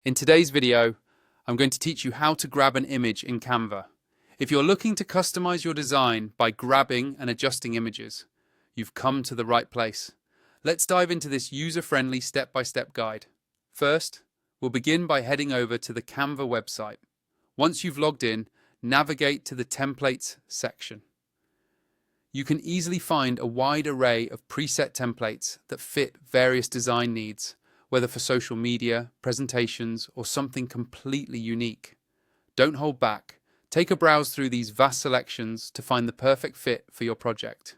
In today's video, I'm going to teach you how to grab an image in Canva. If you're looking to customize your design by grabbing and adjusting images, you've come to the right place. Let's dive into this user-friendly step-by-step guide. First, we'll begin by heading over to the Canva website. Once you've logged in, navigate to the Templates section. You can easily find a wide array of preset templates that fit various design needs, whether for social media, presentations, or something completely unique. Don't hold back. Take a browse through these vast selections to find the perfect fit for your project.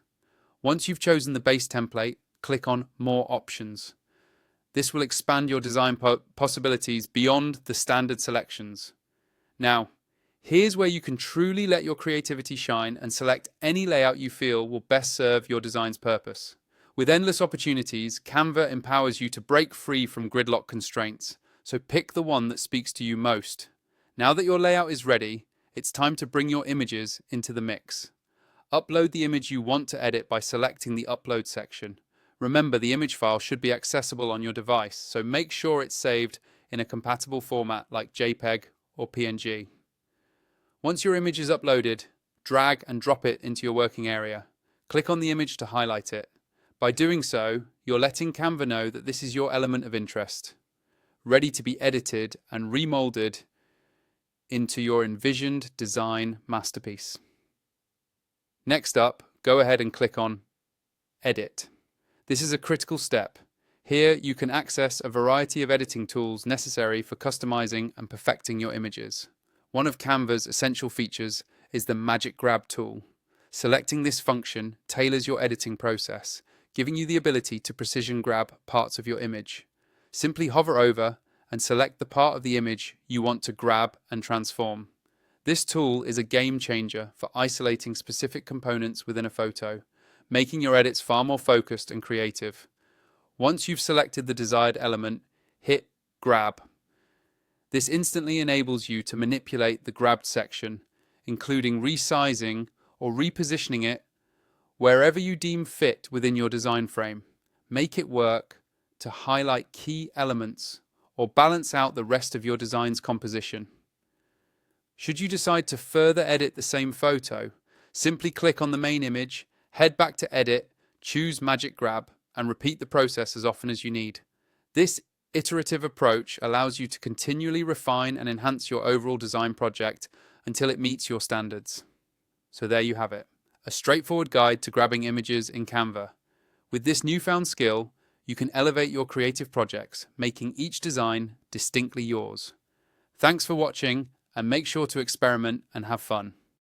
Once you've chosen the base template, click on More Options. This will expand your design possibilities beyond the standard selections. Now, here's where you can truly let your creativity shine and select any layout you feel will best serve your design's purpose. With endless opportunities, Canva empowers you to break free from gridlock constraints, so pick the one that speaks to you most. Now that your layout is ready, it's time to bring your images into the mix. Upload the image you want to edit by selecting the Upload section. Remember, the image file should be accessible on your device, so make sure it's saved in a compatible format like JPEG or PNG. Once your image is uploaded, drag and drop it into your working area. Click on the image to highlight it. By doing so, you're letting Canva know that this is your element of interest, ready to be edited and remolded into your envisioned design masterpiece. Next up, go ahead and click on Edit. This is a critical step. Here you can access a variety of editing tools necessary for customizing and perfecting your images. One of Canva's essential features is the Magic Grab tool. Selecting this function tailors your editing process, giving you the ability to precision grab parts of your image. Simply hover over and select the part of the image you want to grab and transform. This tool is a game changer for isolating specific components within a photo, making your edits far more focused and creative. Once you've selected the desired element, hit Grab. This instantly enables you to manipulate the grabbed section, including resizing or repositioning it wherever you deem fit within your design frame. Make it work to highlight key elements or balance out the rest of your design's composition. Should you decide to further edit the same photo, simply click on the main image, head back to Edit, choose Magic Grab, and repeat the process as often as you need. This iterative approach allows you to continually refine and enhance your overall design project until it meets your standards. So there you have it. A straightforward guide to grabbing images in Canva. With this newfound skill, you can elevate your creative projects, making each design distinctly yours. Thanks for watching, and make sure to experiment and have fun.